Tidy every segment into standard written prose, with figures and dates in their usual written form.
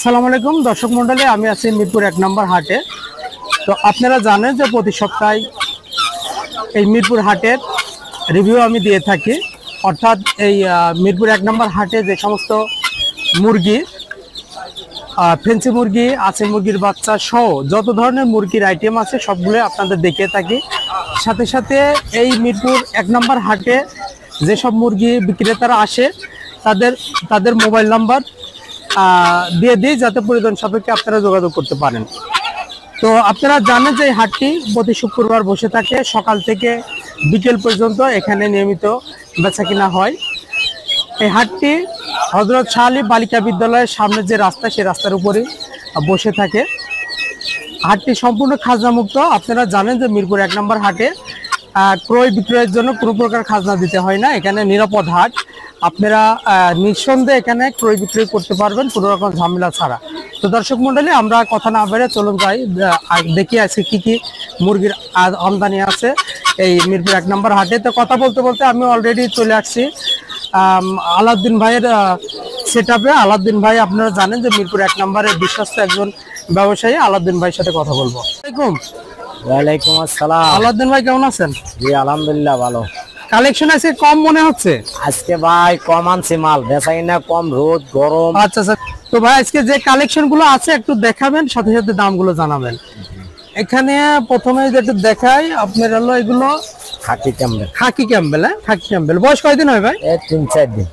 আসসালামু আলাইকুম দর্শক মন্ডলী, আমি আছি মিরপুর 1 নম্বর হাটে। তো আপনারা জানেন যে প্রতি সপ্তাহে এই মিরপুর হাটের রিভিউ আমি দিয়ে থাকি। অর্থাৎ এই মিরপুর 1 নম্বর হাটে যে সমস্ত মুরগি, ফেন্সি মুরগি আছে, মুরগির বাচ্চা সহ যত ধরনের মুরগির আইটেম আছে সবগুলো আপনাদের দেখিয়ে থাকি। সাথে সাথে এই মিরপুর 1 নম্বর হাটে যেসব মুরগি বিক্রেতারা আসে তাদের মোবাইল নাম্বার দিয়ে দিই, যাতে প্রয়োজন সাপেক্ষে আপনারা যোগাযোগ করতে পারেন। তো আপনারা জানেন যে এই হাটটি প্রতি শুক্রবার বসে থাকে, সকাল থেকে বিকেল পর্যন্ত এখানে নিয়মিত বেচা কিনা হয়। এই হাটটি হযরত শাহ আলী বালিকা বিদ্যালয়ের সামনে যে রাস্তা, সেই রাস্তার উপরেই বসে থাকে। হাটটি সম্পূর্ণ খাজনা মুক্ত। আপনারা জানেন যে মিরপুর 1 নম্বর হাটে ক্রয় বিক্রয়ের জন্য কোনো প্রকার খাজনা দিতে হয় না। এখানে নিরাপদ হাট, আপনারা নিঃসন্দেহে এখানে ক্রয় বিক্রয় করতে পারবেন কোনো রকম ঝামেলা ছাড়া। তো দর্শক মন্ডলী, আমরা কথা না বেড়ে চলুন যাই, দেখি আজকে কি কি মুরগির আমদানি আছে এই মিরপুর 1 নম্বর হাটে। তো কথা বলতে বলতে আমি অলরেডি চলে আসছি আলাউদ্দিন ভাইয়ের সেটআপে। আলাউদ্দিন ভাই, আপনারা জানেন যে মিরপুর 1 নম্বরের বিশ্বস্ত একজন ব্যবসায়ী। আলাউদ্দিন ভাইয়ের সাথে কথা বলবো। ওয়ালাইকুম আসসালাম। আলাউদ্দিন ভাই কেমন আছেন? জি আলহামদুলিল্লাহ ভালো। কালেকশন আছে কম মনে হচ্ছে আজকে ভাই, কম আনছি মাল, বেচা কিনা কম, রোদ গরম। আচ্ছা আচ্ছা, তো ভাই আজকে যে কালেকশন গুলো আছে একটু দেখাবেন, সাথে সাথে দামগুলো জানাবেন। এখানে প্রথমে যেটা দেখাই আপনার হলো এগুলো খাকি ক্যাম্বেল। খাকি ক্যাম্বেল। খাকি ক্যাম্বেল বয়স কয়দিন হয় ভাই? 3-4 দিন।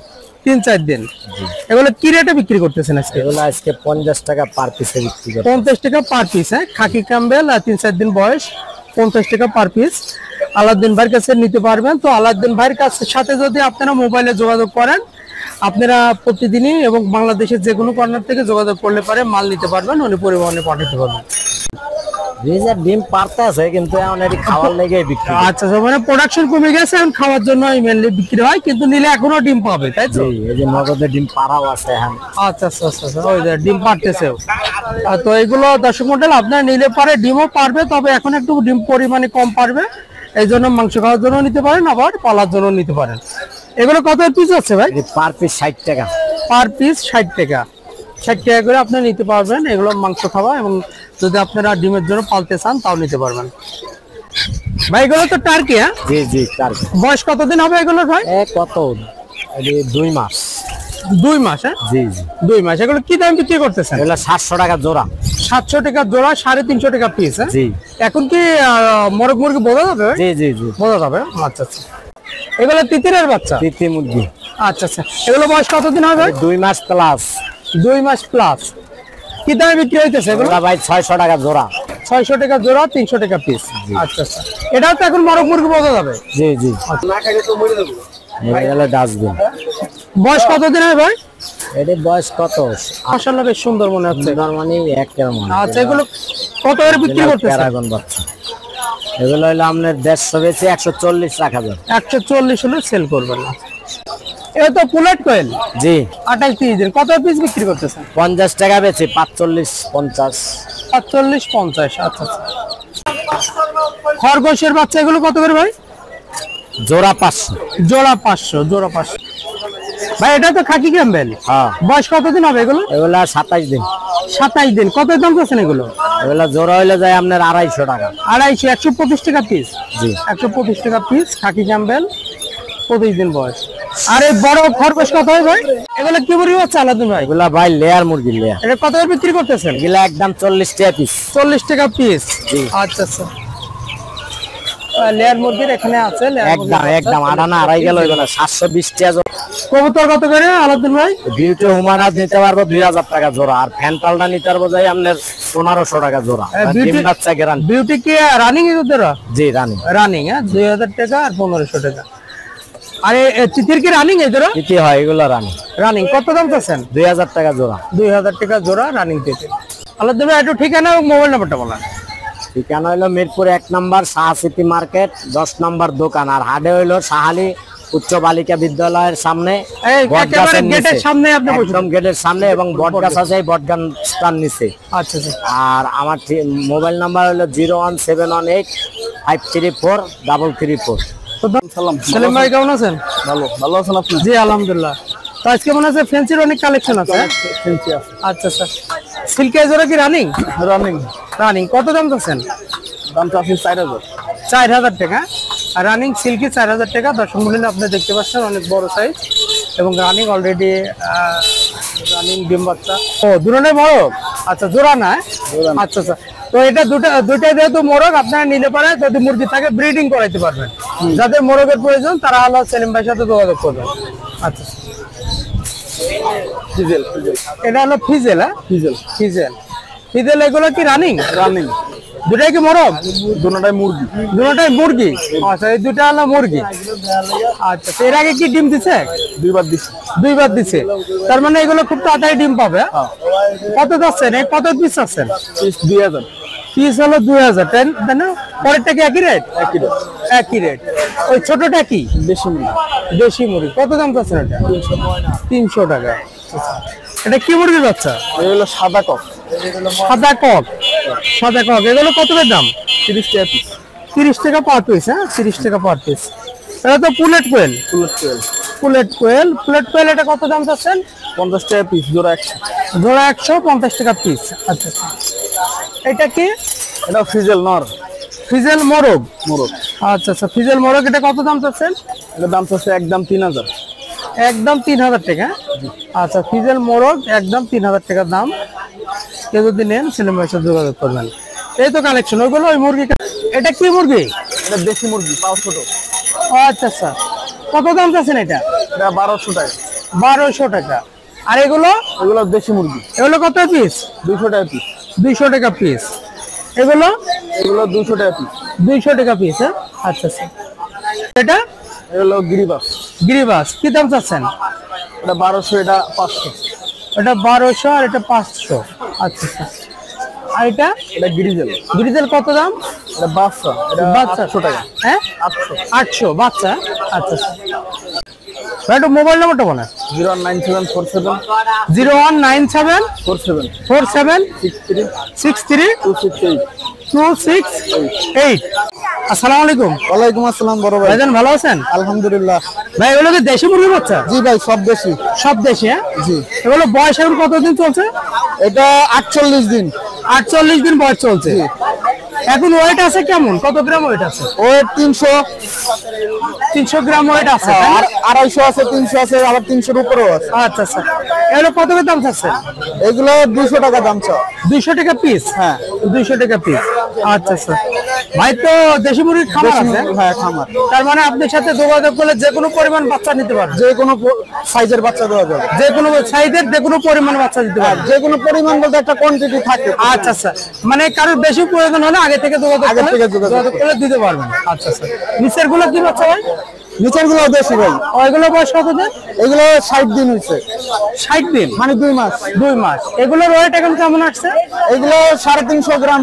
3-4 দিন। এগুলো কি রেটে বিক্রি করতেছেন আজকে? এগুলো আজকে 50 টাকা পার পিসে বিক্রি করতে। 50 টাকা পার পিস। খাকি ক্যাম্বেল 3-4 দিন বয়স, 50 টাকা পার পিস। আলাউদ্দিন ভাইয়ের কাছে নিতে পারবেন। তো আলাউদ্দিন ভাইয়ের কাছে সাথে যদি আপনারা মোবাইলে যোগাযোগ করেন, আপনারা প্রতিদিনই এবং বাংলাদেশের যে কোনো কর্নার থেকে যোগাযোগ করলে পারে মাল নিতে পারবেন, উনি পরিবহনে পাঠাতে পারবেন। ডিম পারতে আছে কিন্তু এখন এটি খাওয়ার লেগে বিক্রি। আচ্ছা, মানে প্রোডাকশন কমে গেছে, এখন খাওয়ার জন্য মেইনলি বিক্রি হয়, কিন্তু নিলে এখনো ডিম পাবে, তাই তো? এই যে নগদে ডিম পাড়াও আছে এখন। আচ্ছা আচ্ছা আচ্ছা, ওই যে ডিম পারতেছেও। তো এগুলো দর্শক মন্ডল আপনারা নিলে পারে ডিমও পারবে, তবে এখন একটু ডিম পরিমাণে কম পারবে। এই জন্য মাংস খাওয়ার জন্য নিতে পারেন, আবার পালার জন্য নিতে পারেন। এগুলো কত পিস আছে ভাই? পার পিস 60 টাকা। পার পিস 60 টাকা। 60 টাকা করে আপনি নিতে পারবেন। এগুলো মাংস খাওয়া, এবং যদি আপনারা ডিমের জন্য পালতে চান তাও নিতে পারবেন। ভাই এগুলো তো টার্কি। হ্যাঁ জি জি, টার্কি। বয়স কতদিন হবে এগুলো ভাই? কত 2 মাস। 2 মাস। হ্যাঁ জি জি, 2 মাস। এগুলো কি দাম বিক্রি করতেছেন? এগুলো 700 টাকা জোড়া। 700 টাকা জোড়া, 350 টাকা পিস। হ্যাঁ জি। এখন কি মোরগ মুরগি বোঝা যাবে? জি জি জি, বোঝা যাবে। আচ্ছা আচ্ছা, এগুলো তিতিরের বাচ্চা? তিতি মুরগি। আচ্ছা আচ্ছা, এগুলো বয়স কতদিন হবে? 2 মাস প্লাস। 2 মাস প্লাস। কি দামে বিক্রি হইতেছে এগুলো? ভাই 600 টাকা জোড়া। 600 টাকা জোড়া, 300 টাকা পিস। আচ্ছা আচ্ছা, এটাও তো এখন মোরগ মুরগি বোঝা যাবে? জি জি। ডাস্টবিন। বয়স কতদিন হয় ভাই? এর বয়স কত? মাশাআল্লাহ, বেশ সুন্দর মনে হচ্ছে। মানে একের মনে। আচ্ছা, এগুলো কত করে বিক্রি করতেছেন? প্যারাগন বাচ্চা। এগুলো হলো আপনার 150 বেচে 140 রাখা যাবে। 140 হলে সেল করবেন না। এটা তো পুলেট কোয়েল। জি। 28-30 দিন। কত পিস বিক্রি করতেছেন? 50 টাকা বেচে 45-50। 45-50। আচ্ছা আচ্ছা। খরগোশের বাচ্চা এগুলো কত করে ভাই? জোড়া 500। জোড়া 500। জোড়া 500 ভাই। এটা তো খাকি ক্যাম্বেল। হ্যাঁ। বয়স কতদিন হবে এগুলো? এগুলো 27 দিন। 27 দিন। কত দাম করছেন এগুলো? এগুলো জোড়া হইলে যায় আপনার 250 টাকা। 250, 125 টাকা পিস। জি। 125 টাকা পিস খাকি ক্যাম্বেল, 25 দিন বয়স। আর এই বড় খরগোশ কত হয় ভাই? এগুলো কি মুরগি বাচ্চা আলাদুন ভাই? এগুলা ভাই লেয়ার মুরগি, লেয়ার। এটা কত করে বিক্রি করতেছেন? এগুলা একদম 40 টাকা পিস। 40 টাকা পিস। জি। আচ্ছা আচ্ছা, লেয়ার মুরগির এখানে আছে। একদম আড়ানা আড়াই গেল। এগুলো 720 টাকা। কবুতর কত করে আলাদুন ভাই? বিউটি হুমানাত নিতে পারবো 2000 টাকা জোড়া, আর ফ্যান্টালটা নিতে পারবো যাই আপনার 1500 টাকা জোড়া। ডিম বাচ্চা গ্যারান্টি। বিউটি কি রানিং এগুলো? জি রানিং। রানিং। হ্যাঁ, 2000 টাকা আর 1500 টাকা। আরে তিতির কি রানিং এগুলো? তিতি হয়, এগুলো রানিং। রানিং কত দাম চাচ্ছেন? 2000 টাকা জোড়া। 2000 টাকা জোড়া রানিং তিতির। আলাদুন ভাই একটু ঠিকানা এবং মোবাইল নাম্বারটা বলেন। ঠিকানা হইলো মিরপুর 1 নম্বর শাহ সিটি মার্কেট, 10 নম্বর দোকান। আর হাটে হইলো শাহ আলী উচ্চ বালিকা বিদ্যালয়ের সামনে, একেবারে গেটের সামনে। আপনি একদম গেটের সামনে, এবং বটগাছ আছে বটগাছটার নিচে। আচ্ছা আচ্ছা। আর আমার মোবাইল নাম্বার হলো 01718534334। সেলিম ভাই কেমন আছেন? ভালো। ভালো আছেন আপনি? জি আলহামদুলিল্লাহ। তো আজকে মনে আছে ফেন্সির অনেক কালেকশন আছে। আচ্ছা আচ্ছা, সিল্কি জোড়া কি রানিং? রানিং কত দাম চাচ্ছেন? দাম চাচ্ছি 4000। 4000 টাকা। আর রানিং সিল্কি 4000 টাকা। দর্শক মূল্য আপনি দেখতে পাচ্ছেন অনেক বড় সাইজ এবং রানিং অলরেডি রানিং ডিম বাচ্চা। ও দুটোই মোরগ? আচ্ছা জোড়া না? আচ্ছা আচ্ছা। তো এটা দুটাই যেহেতু মোরগ, আপনারা নিলে পারে যদি মুরগি থাকে ব্রিডিং করাইতে পারবেন। যাদের মোরগের প্রয়োজন তারা হলো সেলিম ভাইয়ের সাথে যোগাযোগ করবেন। আচ্ছা ফিজেল এটা হলো ফিজেল। হ্যাঁ ফিজেল এগুলো কি রানিং? দুটাই কি মোরগ? দুটোটাই মুরগি। আচ্ছা এই দুটা হলো মুরগি। আচ্ছা এর আগে কি ডিম দিছে? দুইবার দিছে। তার মানে এগুলো খুব তাড়াতাড়ি ডিম পাবে। কত যাচ্ছেন? কত পিস আছেন? 2000 পিস হলো 2000, তাই না? পরেরটা কি একই রেট? একই রেট। ওই ছোটটা কি? দেশি মুরগি। কত দাম চাচ্ছেন এটা? 300 টাকা। এটা কি মুরগির বাচ্চা? এগুলো সাদা কক। সাদা কক এগুলো কত দাম? 30 টাকা পিস। 30 টাকা পার পিস। হ্যাঁ 30 টাকা পার পিস। এটা তো পুলেট কোয়েল। এটা কত দাম চাচ্ছেন? 50 টাকা পিস, জোড়া 100। জোড়া 150 টাকা পিস। আচ্ছা এটা কি? এটা ফিজেল নর। ফিজেল মোরগ। আচ্ছা আচ্ছা ফিজেল মোরগ। এটা কত দাম চাচ্ছেন? এটা দাম চাচ্ছে একদম 3000। একদম 3000 টাকা। আচ্ছা ফিজেল মোরগ একদম 3000 টাকা দাম। কেউ যদি নেন সেলিম ভাইয়ের সাথে যোগাযোগ করবেন। এই তো কালেকশন ওইগুলো ওই মুরগি। এটা কি মুরগি? এটা দেশি মুরগি, পাও ছোট। আচ্ছা আচ্ছা কত দাম চাচ্ছেন এটা? এটা 1200 টাকা। 1200 টাকা। আর এগুলো দেশি মুরগি। এগুলো কত পিস? 200 টাকা পিস। 200 টাকা পিস। এগুলো 200 টাকা পিস। 200 টাকা পিস। হ্যাঁ আচ্ছা আচ্ছা। এটা এগুলো গিরিবাস কি দাম চাচ্ছেন? এটা 1200, এটা 500। এটা 1200 আর এটা 500। আচ্ছা আচ্ছা। আর এটা গ্রিজেল কত দাম? এটা বাচ্চা। এটা 800 টাকা। হ্যাঁ 800 বাচ্চা। আচ্ছা আচ্ছা। একটু মোবাইল নাম্বারটা বলেন। 019747268। 019744763268268। আসসালামু আলাইকুম। ওয়ালাইকুম আসসালাম বড় ভাই। ভাইজান ভালো আছেন? আলহামদুলিল্লাহ। ভাই এগুলো কি দেশি মুরগির বাচ্চা? জি ভাই সব দেশি। সব দেশি? হ্যাঁ জি। এগুলো বয়স এখন কতদিন চলছে? এটা 48 দিন। 48 দিন বয়স চলছে। এখন ওয়েট আছে কেমন? কত গ্রাম ওয়েট আছে? ওয়েট 300 গ্রাম ওয়েট আছে। আর 250 আছে, 300 আছে, আবার 300 এর উপরেও আছে। আচ্ছা আচ্ছা। এগুলো কত করে দাম চাচ্ছে? এগুলো 200 টাকা দাম চাও। 200 টাকা পিস? হ্যাঁ 200 টাকা পিস। আচ্ছা আচ্ছা। ভাই তো দেশি মুরগির খামার আছে? হ্যাঁ খামার। তার মানে আপনার সাথে যোগাযোগ করলে যে কোনো পরিমাণ বাচ্চা নিতে পারবে? যে কোনো সাইজের বাচ্চা দেওয়া যাবে। যে কোনো সাইজের যে কোনো পরিমাণ বাচ্চা দিতে পারবে? যে কোনো পরিমাণ বলতে একটা কোয়ান্টিটি থাকে। আচ্ছা আচ্ছা। মানে কারোর বেশি প্রয়োজন হলে আগে থেকে যোগাযোগ করলে দিতে পারবেন। আচ্ছা আচ্ছা। নিচের গুলো কি বাচ্চা ভাই? নিচের গুলো দেশি ভাই। ওইগুলো বয়স কত দিন? এগুলো 60 দিন হয়েছে। 60 দিন মানে 2 মাস। 2 মাস। এগুলোর ওয়েট এখন কেমন আসছে? এগুলো 350 গ্রাম।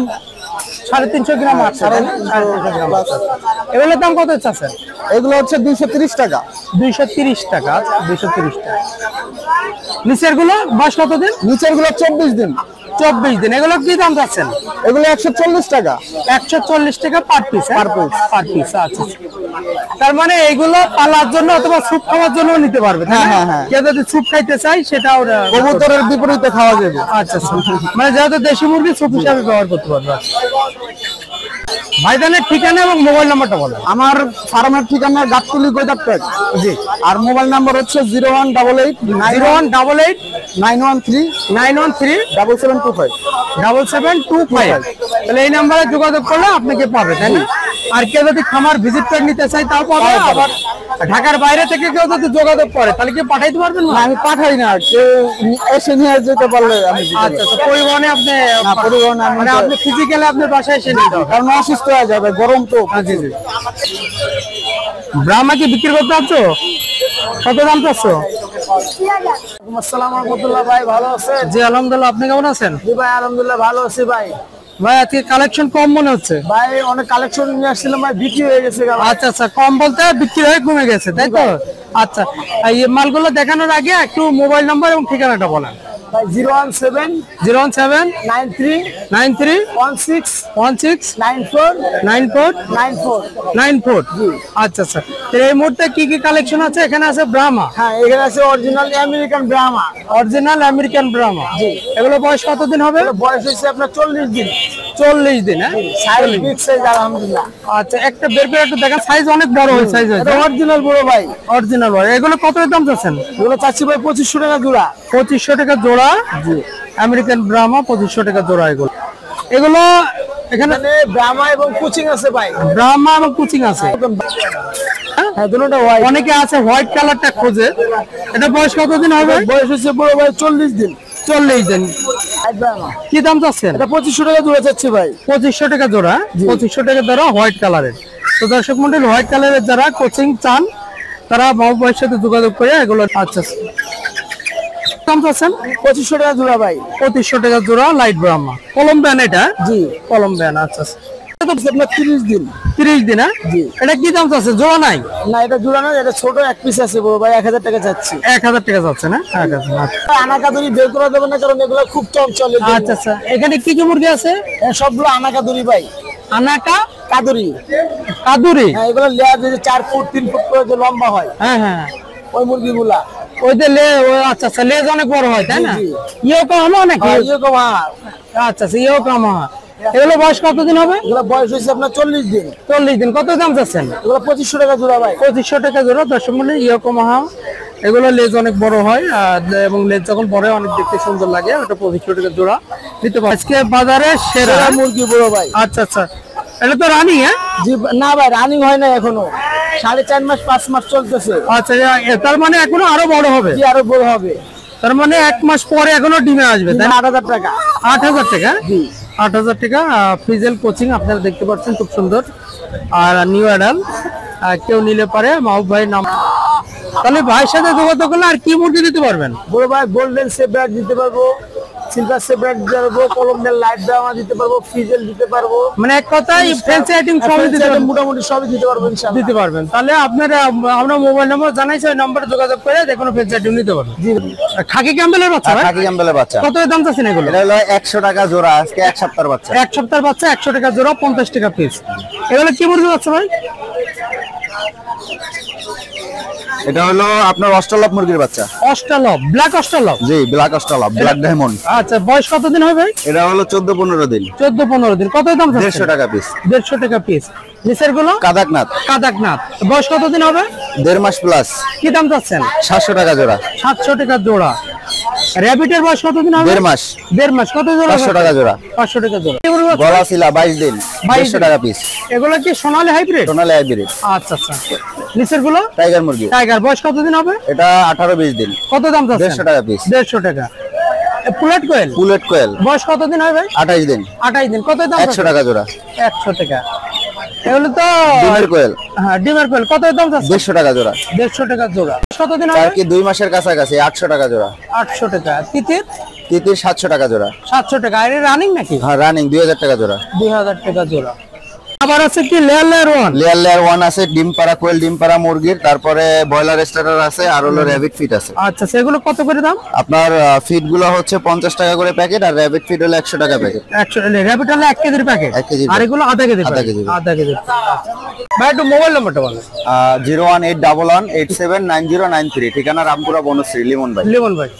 350 গ্রাম আসছে। 350 গ্রাম। এগুলোর দাম কত চাচ্ছেন? এগুলো হচ্ছে 230 টাকা। 230 টাকা। 230 টাকা। নিচের গুলো বয়স কত দিন? নিচের গুলো 24 দিন। 24 দিন। এগুলো কি দাম চাচ্ছেন? এগুলো 140 টাকা। 140 টাকা পার পিস। Per piece. আচ্ছা। তার মানে এইগুলো পালার জন্য অথবা স্যুপ খাওয়ার জন্য নিতে পারবে। হ্যাঁ। কেউ যদি স্যুপ খাইতে চাই সেটাও কবুতরের বিপরীতে খাওয়া যাবে। আচ্ছা। মানে যেহেতু দেশি মুরগি স্যুপ হিসাবে ব্যবহার করতে পারবে। ভাইজানের ঠিকানা এবং মোবাইল নাম্বারটা বলেন। আমার ফার্মের ঠিকানা গাবতলী গোদাপেট। জি। আর মোবাইল নাম্বার হচ্ছে 01888 913 7725 7725। তাহলে এই নাম্বারে যোগাযোগ করলে আপনাকে পাবে, তাই না? আর কেউ যদি খামার ভিজিট করে নিতে চাই তাও পাবে। আবার ঢাকার বাইরে থেকে কেউ যদি যোগাযোগ করে তাহলে কি পাঠাইতে পারবেন? না আমি পাঠাই না, কেউ এসে নিয়ে যেতে পারলে আমি। আচ্ছা আচ্ছা। পরিবহনে আপনি মানে আপনি ফিজিক্যালি আপনার বাসায় এসে নিতে হবে, কারণ অসুস্থ হয়ে যাবে, গরম তো। জি। ব্রাহ্মা কি বিক্রি করতে পারছো? কত দাম চাচ্ছো? আসসালামু আলাইকুম ভাই, ভালো আছেন? জি আলহামদুলিল্লাহ। আপনি কেমন আছেন? জি ভাই আলহামদুলিল্লাহ ভালো আছি ভাই। ভাই আজকে কালেকশন কম মনে হচ্ছে। ভাই অনেক কালেকশন নিয়ে আসছিলাম ভাই, বিক্রি হয়ে গেছে। আচ্ছা আচ্ছা। কম বলতে বিক্রি হয়ে কমে গেছে, তাই তো? আচ্ছা। এই মালগুলো দেখানোর আগে একটু মোবাইল নাম্বার এবং ঠিকানাটা বলেন। ভাই 017 017 93 93 16 16 94 94 94। 94। আচ্ছা আচ্ছা, তো এই মুহূর্তে কি কি কালেকশন আছে? এখানে আছে ব্রাহ্মা, হ্যাঁ এখানে আছে original American Brahma. Original American Brahma. জি। এগুলো বয়স কতদিন হবে? এগুলো বয়স হচ্ছে আপনার 40 দিন। 40 দিন। হ্যাঁ, সাইজ বিগ সাইজ আলহামদুলিল্লাহ। আচ্ছা, একটা বের করে একটু দেখা, সাইজ অনেক বড় হয়, সাইজ এটা অরিজিনাল বড় ভাই। অরিজিনাল বড়। এগুলো কত দাম চাচ্ছেন? এগুলো চাচ্ছি ভাই 2500 টাকা জোড়া। 2500 টাকা জোড়া। জি। আমেরিকান ব্রাহ্মা 2500 টাকা জোড়া। এগুলো এগুলো এখানে এখানে ব্রাহ্মা এবং কোচিং আছে ভাই। ব্রাহ্মা এবং কুচিং আছে। হ্যাঁ দুটোটা হোয়াইট। অনেকে আছে হোয়াইট কালারটা খোঁজে। এটা বয়স কতদিন হবে? বয়স হচ্ছে বড় ভাই 40 দিন। 40 দিন। কি দাম চাচ্ছেন? এটা 2500 টাকা জোড়া চাচ্ছি ভাই। 2500 টাকা জোড়া। 2500 টাকা জোড়া হোয়াইট কালারের। তো দর্শক মন্ডলী, হোয়াইট কালারের যারা কোচিং চান তারা মাহবুব ভাইয়ের সাথে যোগাযোগ করে এগুলো। আচ্ছা, দাম চাচ্ছেন? 2500 টাকা জোড়া ভাই। 2500 টাকা জোড়া লাইট ব্রাহ্মা। কলম্বিয়ান এটা? জি কলম্বিয়ান। আচ্ছা, এটা তো আপনার 30 দিন। 30 দিন। হ্যাঁ, জি। এটা কি দাম চাচ্ছে? জোড়া নাই? না এটা জোড়া না, এটা ছোট এক পিস আছে বড় ভাই, 1000 টাকা চাচ্ছি। 1000 টাকা যাচ্ছে না? 1000। আনাকাদুরি বের করে দেবেন না, কারণ এগুলো খুব চঞ্চল। আচ্ছা আচ্ছা, এখানে কি কি মুরগি আছে? সবগুলো আনাকাদুরি ভাই। আনাকা কাদুরি। কাদুরি। হ্যাঁ এগুলো লেয়ার যে 4 ফুট 3 ফুট করে যে লম্বা হয়, হ্যাঁ হ্যাঁ, ওই মুরগিগুলা। ওই যে আচ্ছা আচ্ছা, লেজ অনেক বড় হয় তাই না? জি, জি। ইয়েও কম নাকি? এরকম হ্যাঁ। আচ্ছা আচ্ছা, ইয়েও কম। এগুলো বয়স কতদিন হবে? এগুলো বয়স হচ্ছে আপনার 40 দিন। 40 দিন। কত দাম চাচ্ছেন? এগুলো 2500 টাকা জোড়া ভাই। 2500 টাকা জোড়া। দর্শক মন্ডলী, ইয়েও কম। এগুলো লেজ অনেক বড় হয় এবং লেজ যখন বড় হয় অনেক দেখতে সুন্দর লাগে। ওটা 2500 টাকা জোড়া নিতে পারো। আজকে বাজারে সেরা সেরা মুরগি বড় ভাই। আচ্ছা আচ্ছা, এটা তো রানিং? হ্যাঁ, জি না ভাই, রানিং হয় না এখনো, 4.5 মাস 5 মাস চলতেছে। আচ্ছা, তার মানে এখনো আরো বড় হবে? জি আরো বড় হবে। তার মানে 1 মাস পরে এখনো ডিমে আসবে তাই না? 8000 টাকা। 8000 টাকা। জি 8000 টাকা। ফ্রিজেল কোচিং আপনারা দেখতে পাচ্ছেন, খুব সুন্দর। আর নিউ অ্যাডাল কেউ নিলে পারে মাহবুব ভাইয়ের নাম। তাহলে ভাইয়ের সাথে যোগাযোগ করলে আর কি মুরগি দিতে পারবেন? বড় ভাই গোল্ডেন সেব্রাইট দিতে পারবো, সিলভার সেব্রাইট দিতে পারবো, কলম্বিয়ান লাইট ব্রাহ্মা দিতে পারবো, ফ্রিজেল দিতে পারবো। মানে এক কথায় ফ্যান্সি আইটেম সবই দিতে পারবেন? মোটামুটি সবই দিতে পারবো ইনশাআল্লাহ। দিতে পারবেন। তাহলে আপনারা আমরা মোবাইল নম্বর জানাইছি, ওই নম্বরে যোগাযোগ করে যে কোনো ফ্যান্সি আইটেম নিতে পারবেন। জি খাকি ক্যাম্বেলের বাচ্চা? খাকি ক্যাম্বেলের বাচ্চা। কত দাম চাচ্ছেন এগুলো? এটা হলো 100 টাকা জোড়া। আজকে 1 সপ্তাহের বাচ্চা। 1 সপ্তাহের বাচ্চা 100 টাকা জোড়া, 50 টাকা পিস। এগুলো কি মুরগি বাচ্চা ভাই? এটা হলো আপনার অস্ট্রেলিয়া মুরগির বাচ্চা। অস্ট্রালব, ব্ল্যাক অস্ট্রালব। জি, ব্ল্যাক অস্ট্রেলিয়া, ব্ল্যাক ডায়মন্ড। আচ্ছা, বয়স কতদিন হবে? এটা হলো 14-15 দিন। 14-15 দিন। কত দাম চাচ্ছেন? 150 টাকা পিস। 150 টাকা পিস। নিচের গুলো? কাদাকনাথ। কাদাকনাথ। বয়স কতদিন হবে? 1.5 মাস প্লাস। কি দাম চাচ্ছেন? 700 টাকা জোড়া। 700 টাকা জোড়া। র্যাবিটের বয়স কতদিন হবে? 1.5 মাস। 1.5 মাস। কত জোড়া? 500 টাকা জোড়া। 500 টাকা জোড়া। গলা ছিলা 22 দিন, 150 টাকা পিস। এগুলো কি সোনালী হাইব্রিড? সোনালী হাইব্রিড। আচ্ছা আচ্ছা। নিচের গুলো? টাইগার মুরগি। টাইগার। বয়স কতদিন হবে? এটা 18-20 দিন। কত দাম চাচ্ছেন? 150 টাকা পিস। 150 টাকা। পুলেট কোয়েল? পুলেট কোয়েল। বয়স কতদিন হয় ভাই? 28 দিন। 28 দিন। কত দাম? 100 টাকা জোড়া। 100 টাকা। এগুলো তো ডিমের কোয়েল। হ্যাঁ, ডিমের কোয়েল। কত দাম চাচ্ছেন? 150 টাকা জোড়া। 150 টাকা জোড়া। কতদিন তার হবে? কি 2 মাসের কাছাকাছি। 800 টাকা জোড়া। 800 টাকা। তিতির? তিতির 700 টাকা জোড়া। 700 টাকা। আর রানিং নাকি? হ্যাঁ রানিং, 2000 টাকা জোড়া। 2000 টাকা জোড়া। আবার আছে কি লেয়ার ওয়ান? লেয়ার 1 আছে, ডিম পাড়া কোয়েল, ডিম পাড়া মুরগির। তারপরে ব্রয়লার স্টার্টার আছে, আর হলো র‍্যাবিট ফিট আছে। আচ্ছা, সেগুলো কত করে দাম? আপনার ফিট গুলো হচ্ছে 50 টাকা করে প্যাকেট, আর র‍্যাবিট ফিট হলো 100 টাকা প্যাকেট। 100 র‍্যাবিট হলো 1 কেজির প্যাকেট। 1 কেজির আর এগুলো আধা কেজি? আধা কেজি। আধা কেজি। ভাই একটু মোবাইল নাম্বারটা বলেন। 01811879093। ঠিকানা রামপুরা বনশ্রী, লিমন ভাই। লিমন ভাই।